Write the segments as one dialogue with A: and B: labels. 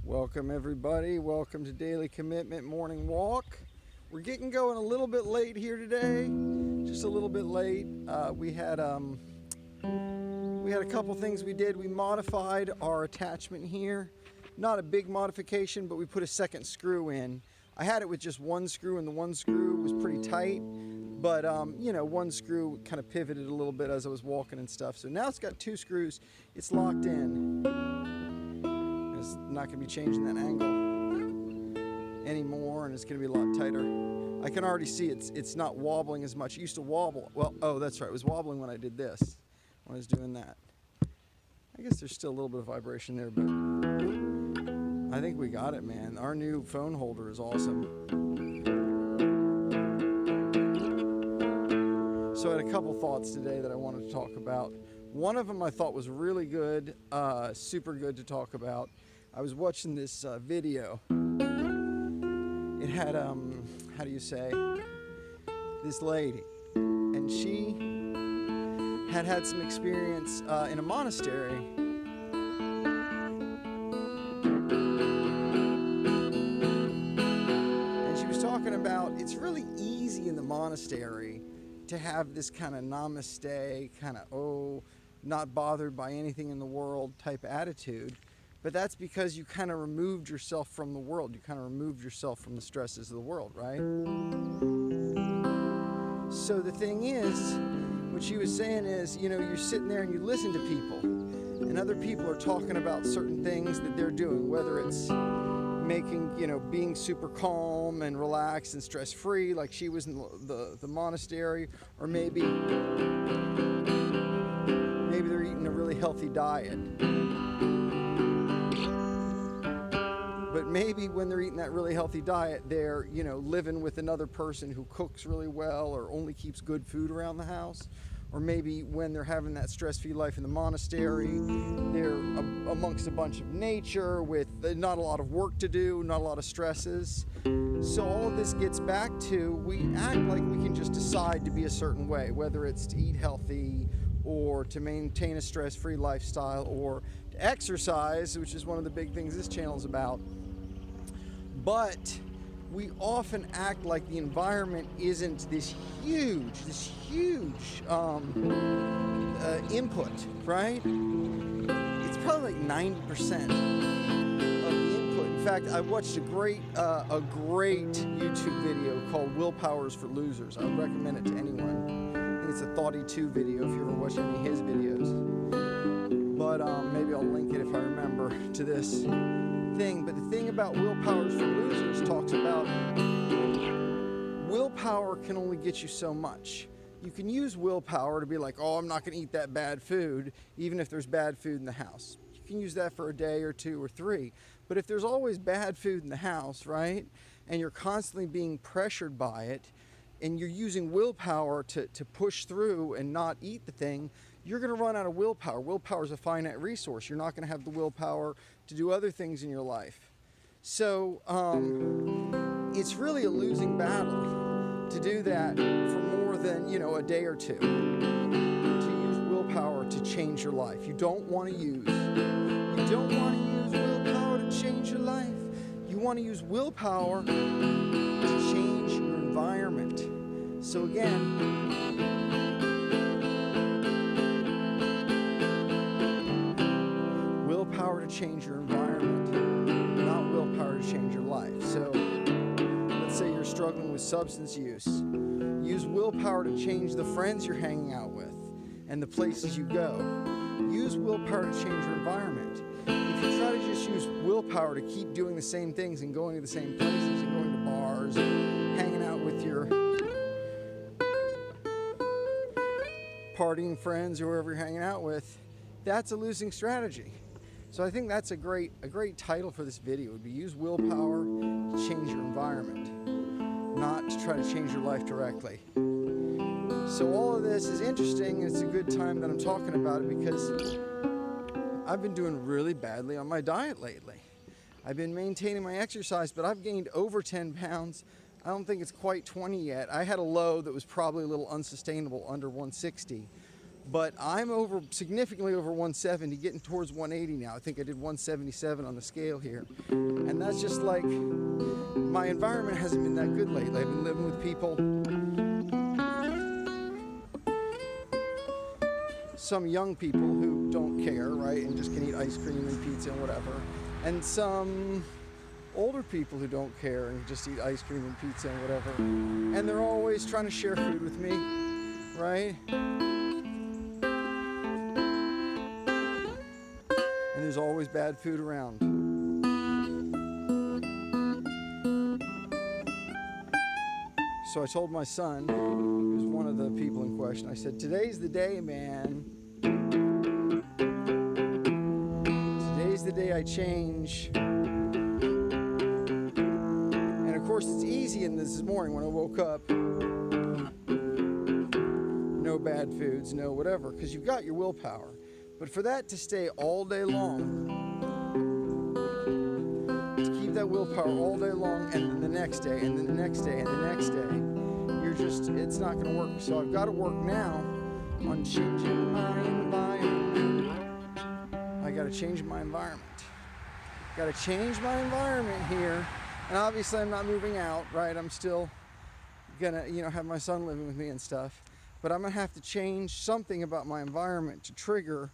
A: Welcome everybody, welcome to Daily Commitment Morning Walk. We're getting going a little bit late here today, just a little bit late. We had a couple things we did. We modified our attachment here. Not a big modification, but we put a second screw in. I had it with just one screw, and the one screw was pretty tight, but one screw kind of pivoted a little bit as I was walking and stuff. So now it's got two screws, it's locked in. It's not going to be changing that angle anymore, and it's going to be a lot tighter. I can already see it's not wobbling as much. It used to wobble. Well, oh, that's right. It was wobbling when I did this, when I was doing that. I guess there's still a little bit of vibration there, but I think we got it, man. Our new phone holder is awesome. So I had a couple thoughts today that I wanted to talk about. One of them I thought was really good, super good to talk about. I was watching this video. It had, how do you say, this lady, and she had some experience in a monastery. And she was talking about it's really easy in the monastery to have this kind of namaste, kind of, not bothered by anything in the world type attitude. But that's because you kind of removed yourself from the world. You kind of removed yourself from the stresses of the world, right? So the thing is, what she was saying is, you're sitting there and you listen to people, and other people are talking about certain things that they're doing, whether it's being super calm and relaxed and stress-free, like she was in the monastery, or maybe they're eating a really healthy diet. But maybe when they're eating that really healthy diet, they're, living with another person who cooks really well or only keeps good food around the house. Or maybe when they're having that stress-free life in the monastery, they're amongst a bunch of nature with not a lot of work to do, not a lot of stresses. So all of this gets back to, we act like we can just decide to be a certain way, whether it's to eat healthy or to maintain a stress-free lifestyle or to exercise, which is one of the big things this channel is about. But we often act like the environment isn't this huge input, right? It's probably like 90% of the input. In fact, I watched a great YouTube video called Willpower is for Losers. I would recommend it to anyone. I think it's a Thoughty 2 video if you ever watch any of his videos. But maybe I'll link it if I remember to this thing. But the thing about Willpower is for Losers talks about willpower can only get you so much. You can use willpower to be like, I'm not going to eat that bad food, even if there's bad food in the house. You can use that for a day or two or three. But if there's always bad food in the house, right, and you're constantly being pressured by it, and you're using willpower to push through and not eat the thing, you're going to run out of willpower. Willpower is a finite resource. You're not going to have the willpower to do other things in your life. So it's really a losing battle to do that for more than, a day or two. To use willpower to change your life. You don't want to use willpower to change your life. You want to use willpower to change your environment. So again, willpower to change your environment, not willpower to change your life. So let's say you're struggling with substance use. Use willpower to change the friends you're hanging out with and the places you go. Use willpower to change your environment. If you try to just use willpower to keep doing the same things and going to the same places and going to bars and hanging out with your partying friends or whoever you're hanging out with, that's a losing strategy. So I think that's a great title for this video. It would be use willpower to change your environment, not to try to change your life directly. So all of this is interesting, and it's a good time that I'm talking about it because I've been doing really badly on my diet lately. I've been maintaining my exercise, but I've gained over 10 pounds. I don't think it's quite 20 yet. I had a low that was probably a little unsustainable, under 160. But I'm significantly over 170, getting towards 180 now. I think I did 177 on the scale here. And that's just like, my environment hasn't been that good lately. I've been living with people, some young people who don't care, right, and just can eat ice cream and pizza and whatever. And some older people who don't care and just eat ice cream and pizza and whatever. And they're always trying to share food with me, right? And there's always bad food around. So I told my son, who's one of the people in question, I said, today's the day, man. Today's the day I change. And of course it's easy in this morning when I woke up. No bad foods, no whatever, because you've got your willpower. But for that to stay all day long, to keep that willpower all day long, and then the next day, and then the next day, and the next day, it's not going to work. So I've got to work now on changing my environment. I got to change my environment. Got to change my environment here. And obviously I'm not moving out, right? I'm still gonna, have my son living with me and stuff. But I'm gonna have to change something about my environment to trigger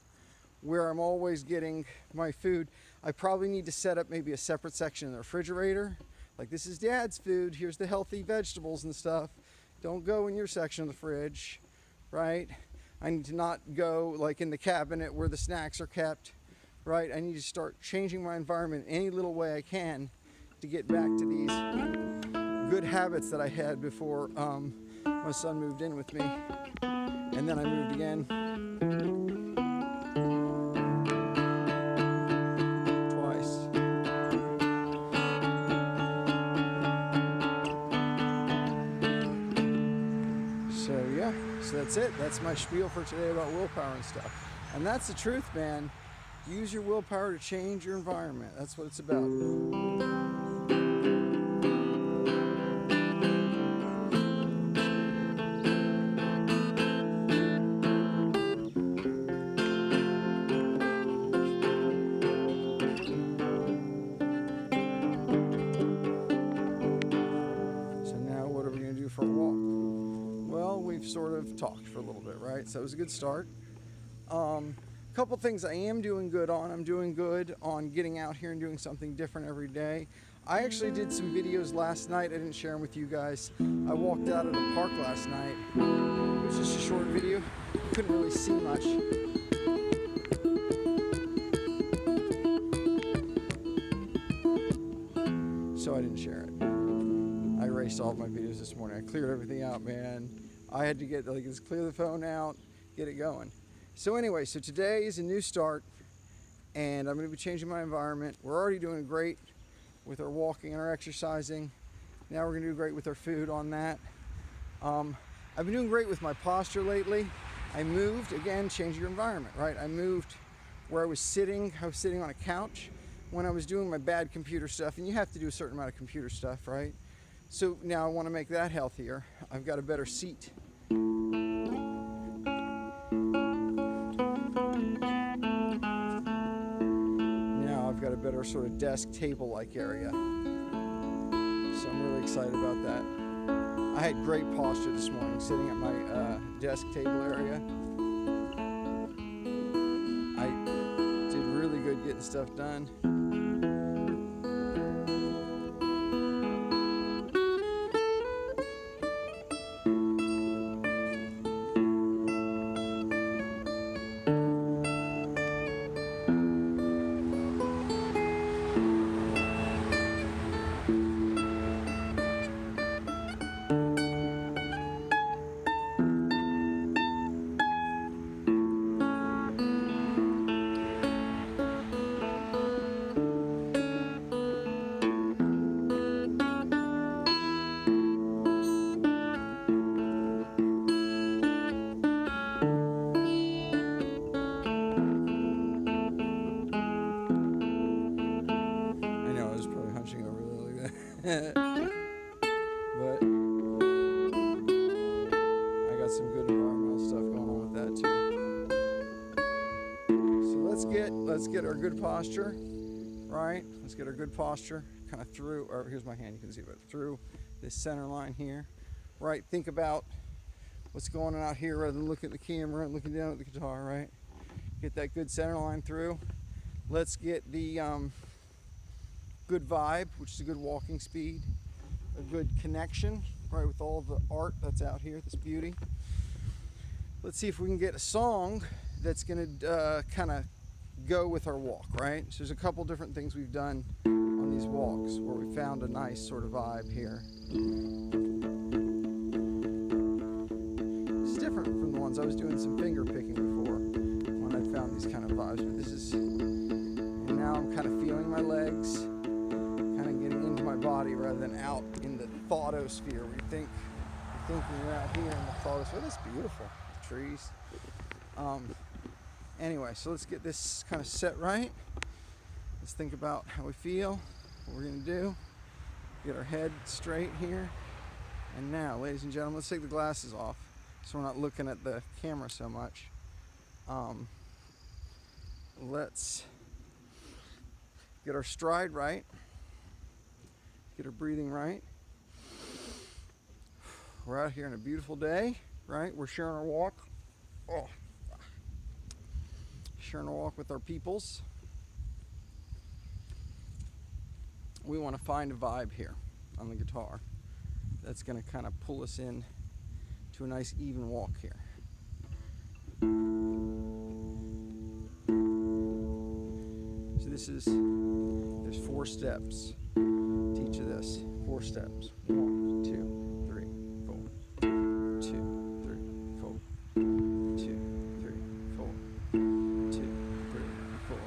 A: where I'm always getting my food. I probably need to set up maybe a separate section in the refrigerator. Like, this is Dad's food, here's the healthy vegetables and stuff. Don't go in your section of the fridge, right? I need to not go like in the cabinet where the snacks are kept, right? I need to start changing my environment any little way I can to get back to these good habits that I had before my son moved in with me. And then I moved again. Twice. So yeah, so that's it. That's my spiel for today about willpower and stuff. And that's the truth, man. Use your willpower to change your environment. That's what it's about. For a walk. Well, we've sort of talked for a little bit, right? So it was a good start. Couple things I am doing good on. I'm doing good on getting out here and doing something different every day. I actually did some videos last night. I didn't share them with you guys. I walked out at a park last night. It was just a short video. Couldn't really see much. So I didn't share it. I erased all of my videos this morning. I cleared everything out, man. I had to just clear the phone out, get it going. So anyway, so today is a new start, and I'm going to be changing my environment. We're already doing great with our walking and our exercising. Now we're going to do great with our food on that. I've been doing great with my posture lately. I moved, again, change your environment, right? I moved where I was sitting on a couch when I was doing my bad computer stuff, and you have to do a certain amount of computer stuff, right? So now I want to make that healthier. I've got a better seat. Now I've got a better sort of desk table-like area. So I'm really excited about that. I had great posture this morning sitting at my desk table area. I did really good getting stuff done. But I got some good environmental stuff going on with that too. good posture, right? Let's get our good posture kind of through, or here's my hand, you can see it, through this center line here, right? Think about what's going on out here rather than looking at the camera and looking down at the guitar, right? Get that good center line through. Let's get the good vibe, which is a good walking speed, a good connection, right, with all the art that's out here, this beauty. Let's see if we can get a song that's gonna kind of go with our walk, right? So there's a couple different things we've done on these walks where we found a nice sort of vibe here. It's different from the ones I was doing some finger picking before when I found these kind of vibes, but this is, and now I'm kind of feeling my legs, kind of getting into my body rather than out in the thoughtosphere where you're thinking you're out here in the thoughtosphere. That's beautiful, the trees. Anyway, so let's get this kind of set right. Let's think about how we feel, what we're gonna do. Get our head straight here. And now, ladies and gentlemen, let's take the glasses off so we're not looking at the camera so much. Let's get our stride right. Get our breathing right. We're out here on a beautiful day, right? We're sharing our walk. Oh. Sharing a walk with our peoples. We want to find a vibe here on the guitar that's going to kind of pull us in to a nice even walk here. So there's 4 steps to each of this. 4 steps. 1, 2, 3, 4. 2, 3, 4. 2, 3, 4. 2, 3, 4.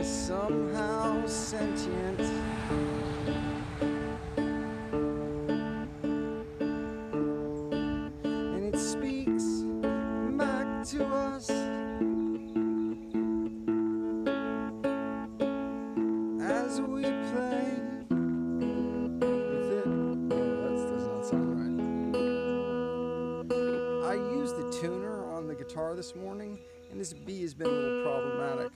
A: Somehow sentient, and it speaks back to us as we play with it. Oh, that does not sound right. I used the tuner on the guitar this morning, and this B has been a little problematic.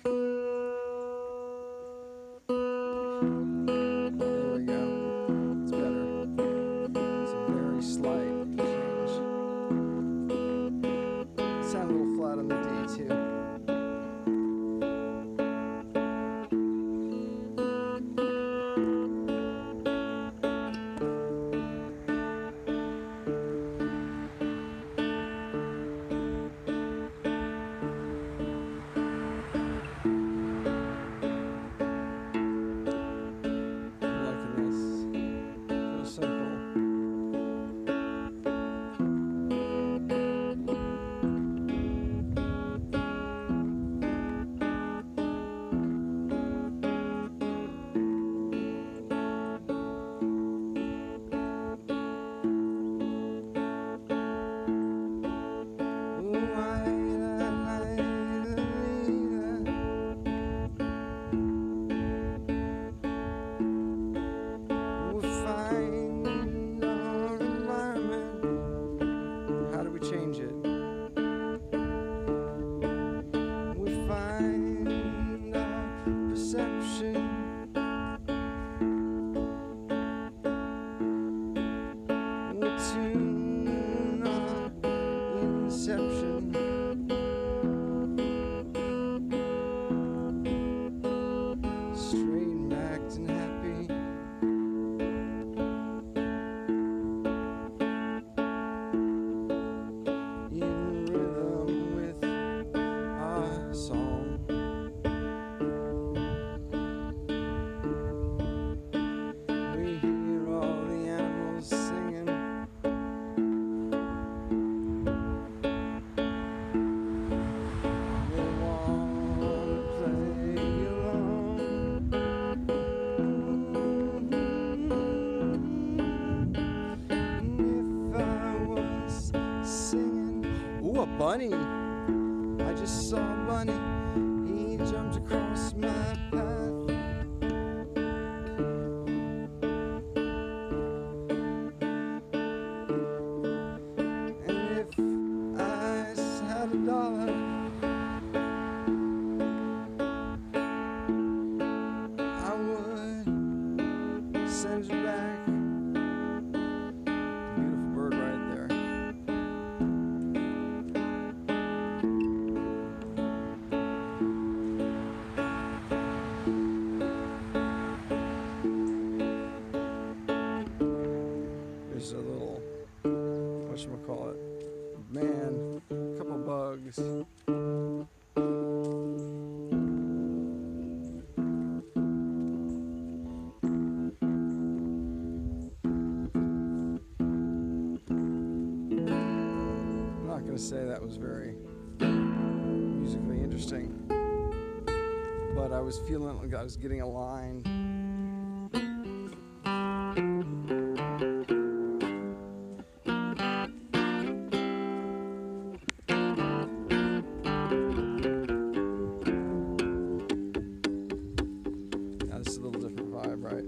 A: bunny. I just saw a bunny. He jumped across my path. And if I had $1, I would send it back. Beautiful bird right there. There's a little, whatchamacallit, man, a couple bugs. I'm not going to say that was very musically interesting, but I was feeling like I was getting a line. Now this is a little different vibe, right?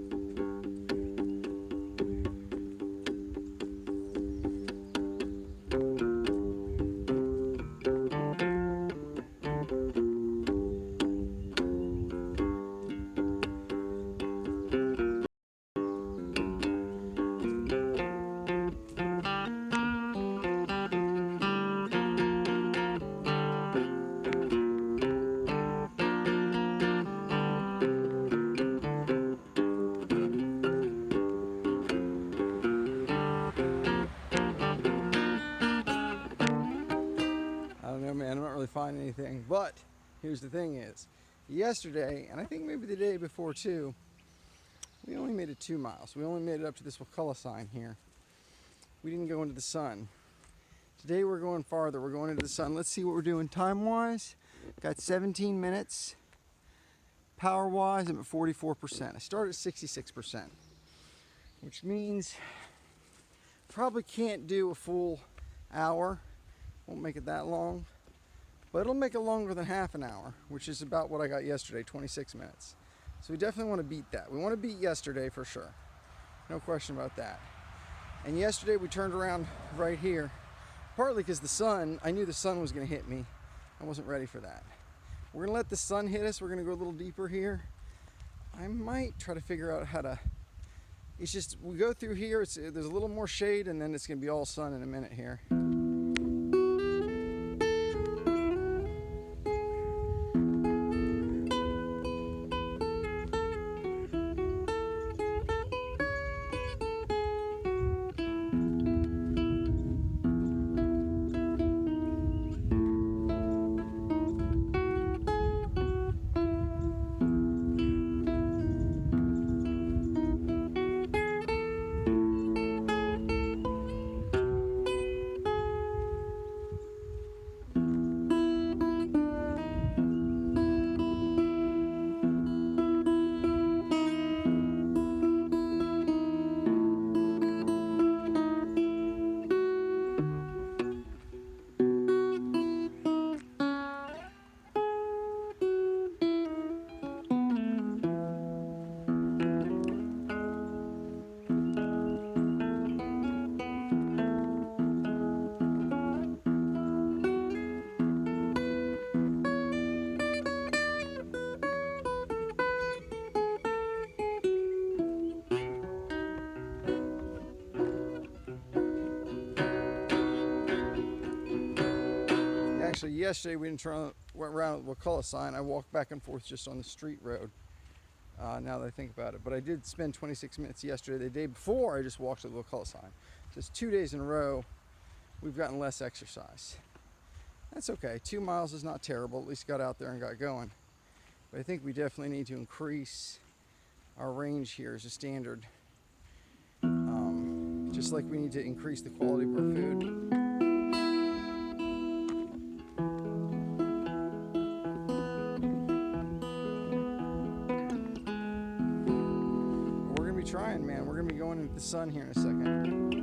A: I don't know, man, I'm not really finding anything, but here's the thing is, yesterday, and I think maybe the day before too, we only made it 2 miles. We only made it up to this Wakulla sign here. We didn't go into the sun. Today we're going farther. We're going into the sun. Let's see what we're doing time-wise. Got 17 minutes. Power-wise, I'm at 44%. I started at 66%, which means probably can't do a full hour. Won't make it that long, but it'll make it longer than half an hour, which is about what I got yesterday, 26 minutes. So we definitely want to beat that. We want to beat yesterday for sure. No question about that. And yesterday we turned around right here, partly because the sun, I knew the sun was going to hit me. I wasn't ready for that. We're going to let the sun hit us. We're going to go a little deeper here. I might try to figure out how to, it's just, we go through here, there's a little more shade, and then it's going to be all sun in a minute here. Actually, yesterday we didn't went around the Wakulla sign. I walked back and forth just on the street road. Now that I think about it, but I did spend 26 minutes yesterday. The day before, I just walked to the Wakulla sign. Just 2 days in a row, we've gotten less exercise. That's okay. 2 miles is not terrible. At least got out there and got going. But I think we definitely need to increase our range here as a standard. Just like we need to increase the quality of our food. Trying, man. We're gonna be going into the sun here in a second.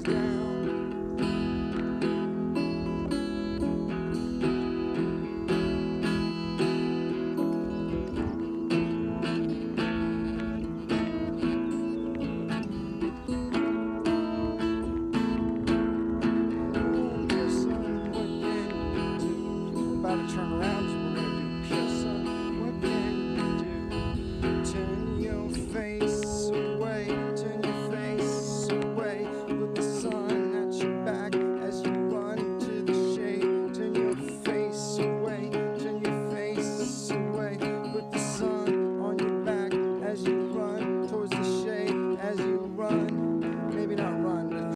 A: goes down. To turn around, so we're gonna do pure sun. What can you do? Turn your face away, turn your face away. Put the sun at your back as you run to the shade. Turn your face away, turn your face away. Put the sun on your back as you run towards the shade. As you run, maybe not run,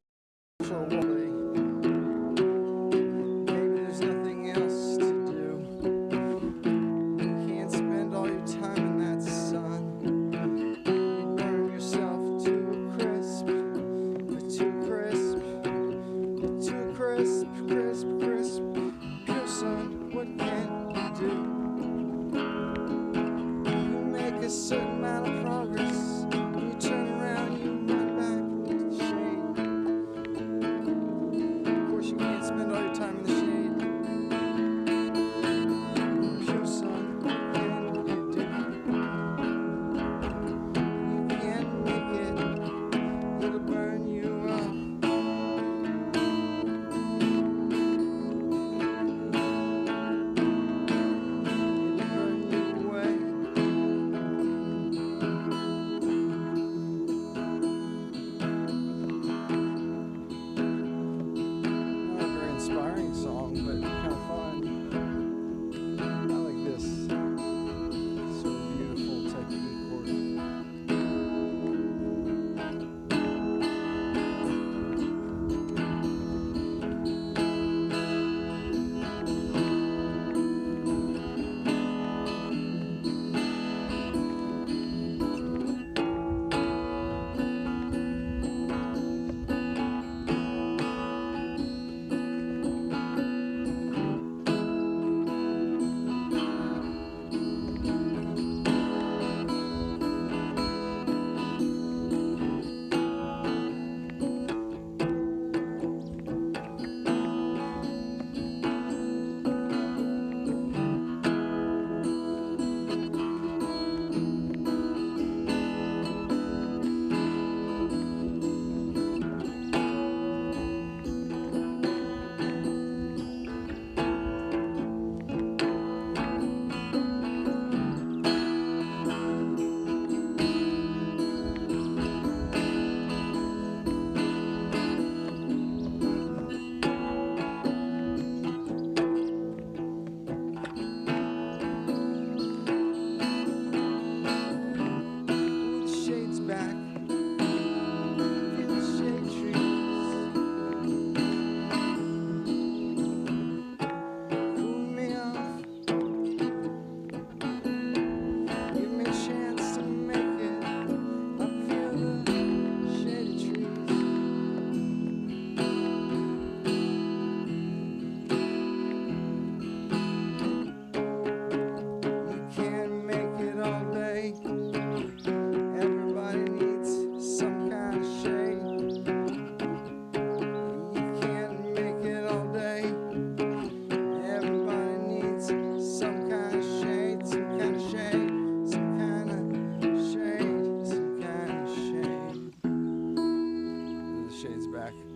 A: but for a while. Crisp, crisp, crisp, pure sun, what can you do? You make a certain amount of progress, you turn around, you run back into the shade. Of course you can't spend all your time in the shade. Pure sun, what can you do? You can't make it, it'll burn you up. Inspiring song, but kind of fun. I like this sort of beautiful type of E chord.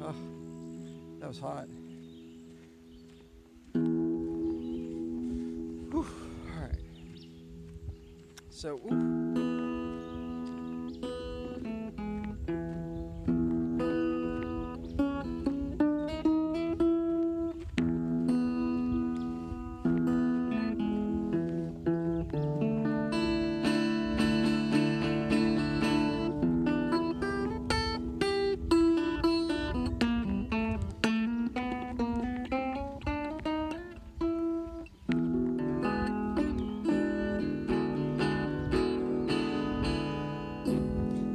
A: Oh, that was hot. Whew. All right. So,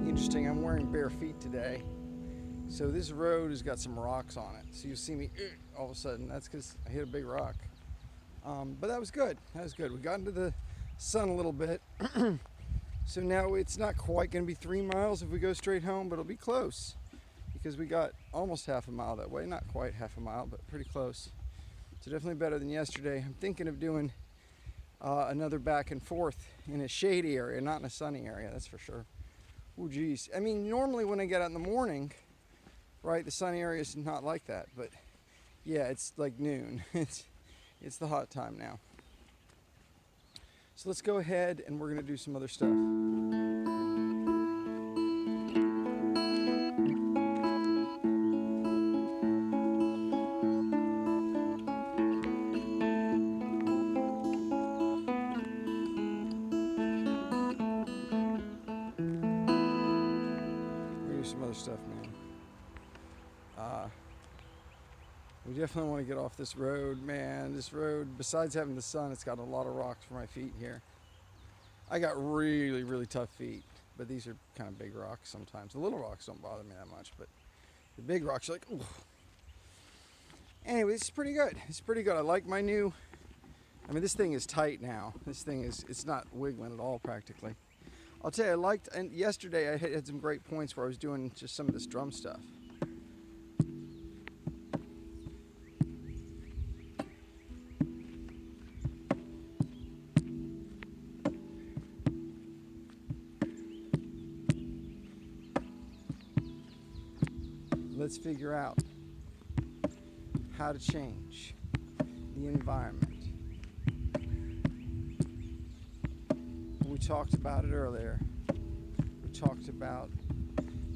A: interesting, I'm wearing bare feet today. So this road has got some rocks on it. So you see me all of a sudden. That's because I hit a big rock. But that was good. That was good. We got into the sun a little bit. So now it's not quite going to be 3 miles if we go straight home, but it'll be close. because we got almost half a mile that way. Not quite half a mile, but pretty close. So definitely better than yesterday. I'm thinking of doing another back and forth in a shady area, not in a sunny area, that's for sure. Oh geez. I mean, normally when I get out in the morning, right, the sunny area is not like that, but yeah, it's like noon. It's the hot time now. So let's go ahead and we're gonna do some other stuff. Some other stuff, man. We definitely want to get off this road, man. This road, besides having the sun, it's got a lot of rocks for my feet here. I got really, really tough feet, but these are kind of big rocks sometimes. The little rocks don't bother me that much, but the big rocks are like, ooh. Anyway, it's pretty good. It's pretty good. I like my new, I mean, this thing is tight now. This thing is, it's not wiggling at all practically. I'll tell you, I liked, and yesterday I had some great points where I was doing just some of this drum stuff. Let's figure out how to change the environment. We talked about it earlier. We talked about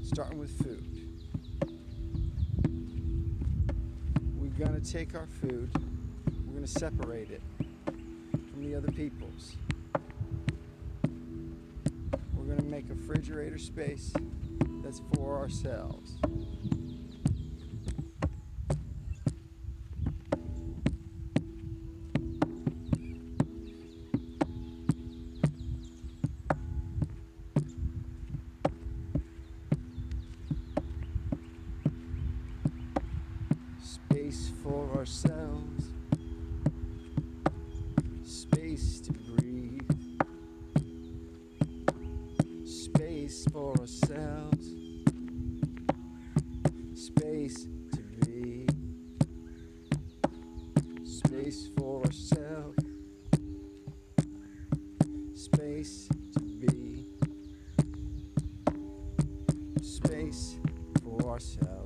A: starting with food. We're going to take our food, we're going to separate it from the other people's. We're going to make a refrigerator space that's for ourselves. Space for ourselves, space to breathe, space for ourselves, space to be, space for ourselves, space to be, space for ourselves.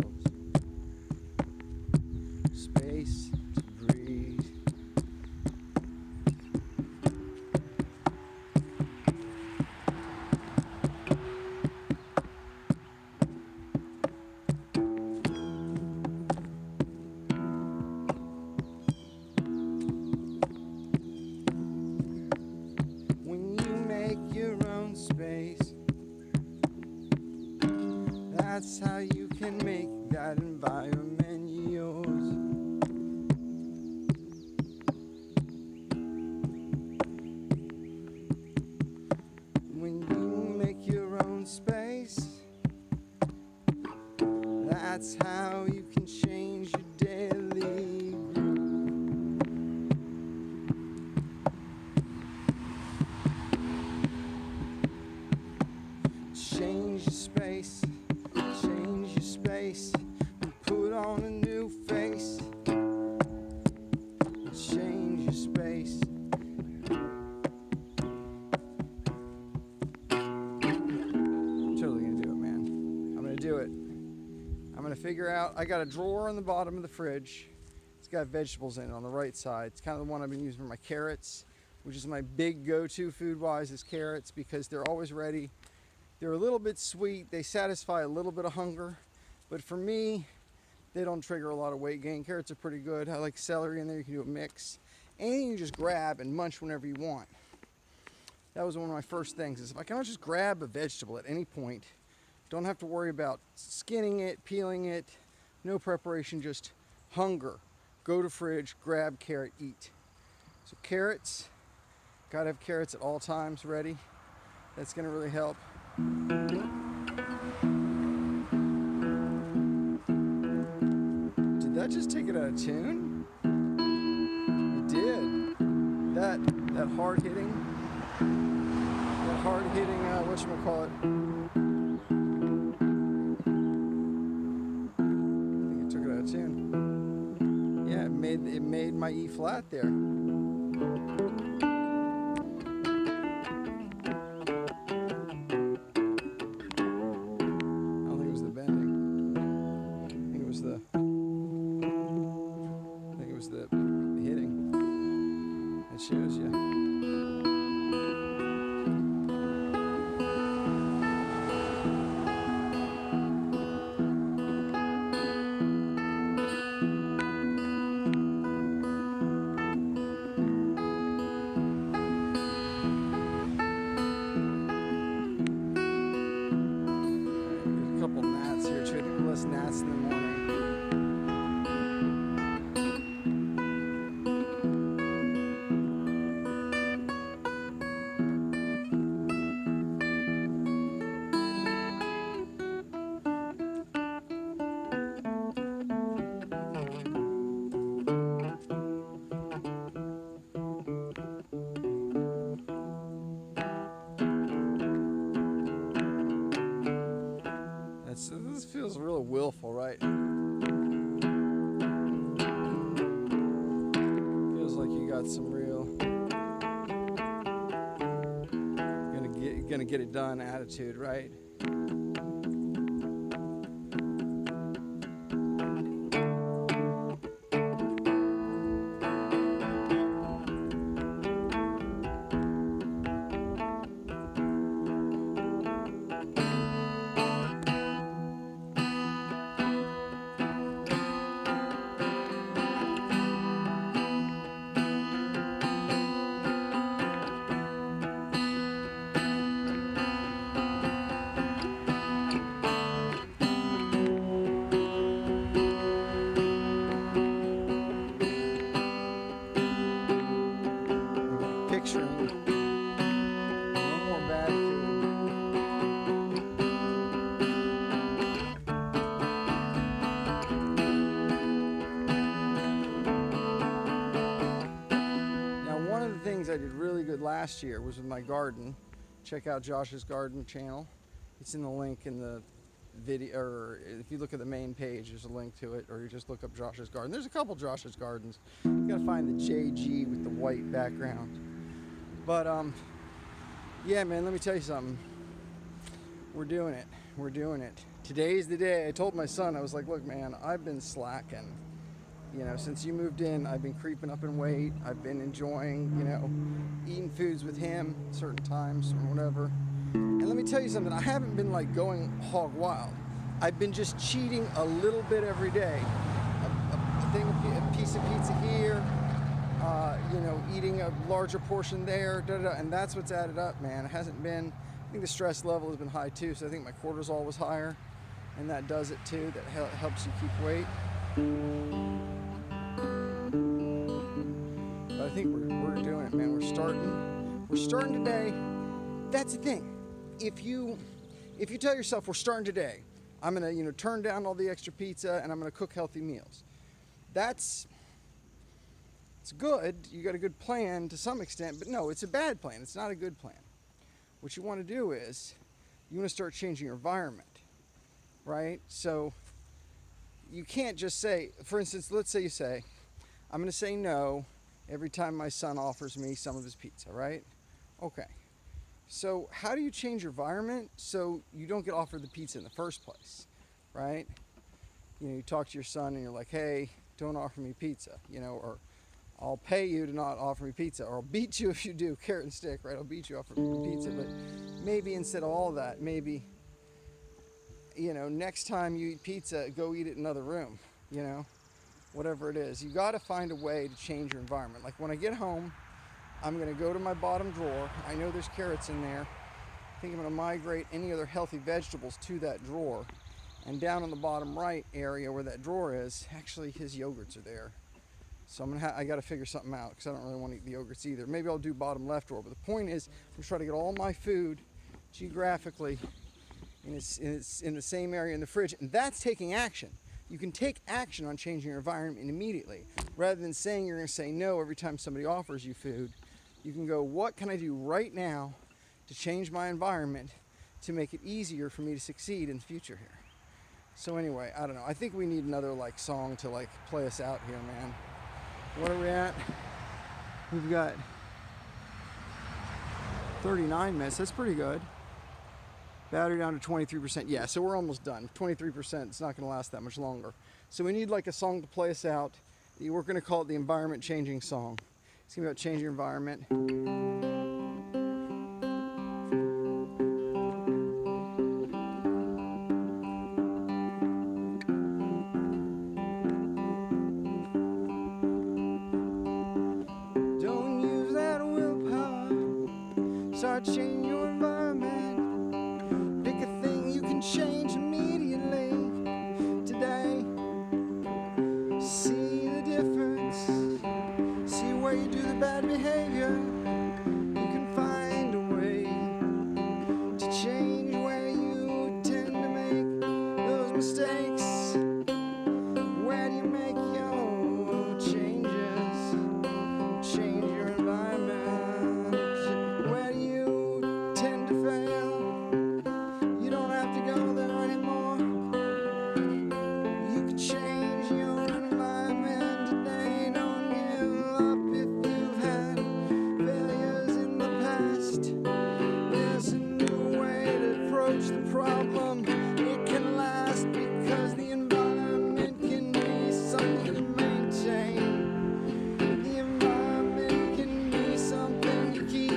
A: Space to breathe. When you make your own space, that's how you can make that environment yours. Space, that's how you can change your daily groove. Change your space, change your space, and put on a new face. Change your space. Do it. I'm gonna figure out, I got a drawer on the bottom of the fridge. It's got vegetables in it on the right side. It's kind of the one I've been using for my carrots, which is my big go-to food-wise is carrots because they're always ready. They're a little bit sweet. They satisfy a little bit of hunger, but for me, they don't trigger a lot of weight gain. Carrots are pretty good. I like celery in there. You can do a mix. Anything you just grab and munch whenever you want. That was one of my first things is if I can just grab a vegetable at any point, don't have to worry about skinning it, peeling it, no preparation, just hunger. Go to fridge, grab carrot, eat. So carrots, gotta have carrots at all times ready. That's gonna really help. Did that just take it out of tune? It did. That hard hitting, whatchamacallit. made my E flat there. Shows you. A couple gnats here too. I think less gnats in the morning. This feels real willful, right? Feels like you got some real gonna get it done attitude, right? Picturing no more bad food. Now, one of the things I did really good last year was with my garden. Check out Josh's Garden channel. It's in the link in the video, or if you look at the main page, there's a link to it, or you just look up Josh's Garden. There's a couple Josh's Gardens. You gotta find the JG with the white background. But yeah, man, let me tell you something. We're doing it. We're doing it. Today's the day. I told my son, I was like, look, man, I've been slacking. You know, since you moved in, I've been creeping up in weight. I've been enjoying, you know, eating foods with him certain times or whatever. And let me tell you something. I haven't been like going hog wild. I've been just cheating a little bit every day. A piece of pizza here. You know, eating a larger portion there, and that's what's added up, man. It hasn't been, I think the stress level has been high too, so I think my cortisol was higher, and that does it too. That helps you keep weight. But I think we're doing it, man. We're starting today. That's the thing. If you tell yourself we're starting today, I'm gonna, you know, turn down all the extra pizza and I'm gonna cook healthy meals. It's good, you got a good plan to some extent, but no, it's a bad plan. It's not a good plan. What you want to do is, you want to start changing your environment, right? So, you can't just say, for instance, let's say you say, I'm going to say no every time my son offers me some of his pizza, right? Okay. So, how do you change your environment so you don't get offered the pizza in the first place, right? You know, you talk to your son and you're like, hey, don't offer me pizza, you know, or I'll pay you to not offer me pizza, or I'll beat you if you do, carrot and stick, right? I'll beat you offering me pizza, but maybe instead of all that, maybe, you know, next time you eat pizza, go eat it in another room, you know, whatever it is. You got to find a way to change your environment. Like when I get home, I'm going to go to my bottom drawer. I know there's carrots in there. I think I'm going to migrate any other healthy vegetables to that drawer. And down on the bottom right area where that drawer is, actually his yogurts are there. So I got to figure something out because I don't really want to eat the yogurts either. Maybe I'll do bottom left drawer. But the point is, I'm trying to get all my food geographically in the same area in the fridge. And that's taking action. You can take action on changing your environment immediately. Rather than saying you're going to say no every time somebody offers you food, you can go, what can I do right now to change my environment to make it easier for me to succeed in the future here? So anyway, I don't know. I think we need another like song to like play us out here, man. What are we at? We've got 39 minutes. That's pretty good. Battery down to 23%. Yeah, so we're almost done. 23%, it's not going to last that much longer. So we need like a song to play us out. We're going to call it the environment changing song. It's going to be about changing your environment. Don't use that willpower. Start changing your environment. Pick a thing you can change immediately today. See the difference. See where you do the bad behavior. You can find a way to change where you tend to make those mistakes. Where do you make your changes? Change your environment. Where do you tend to fail? You don't have to go there anymore. You can change your environment today. Don't give up if you've had failures in the past. There's a new way to approach the problem. It can last because the environment can be something to maintain. The environment can be something to keep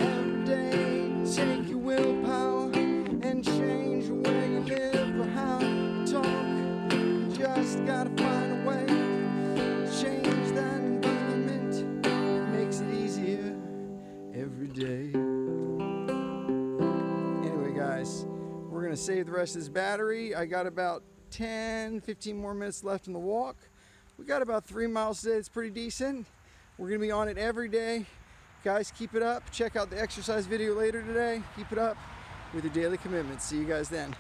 A: every day. Take your willpower and change where you live or how you talk. You just gotta find a way to change that environment. It makes it easier every day. Anyway, guys, we're gonna save the rest of this battery. I got about 10-15 more minutes left in the walk. We got about 3 miles today. It's pretty decent. We're gonna be on it every day. Guys, keep it up. Check out the exercise video later today. Keep it up with your daily commitments. See you guys then.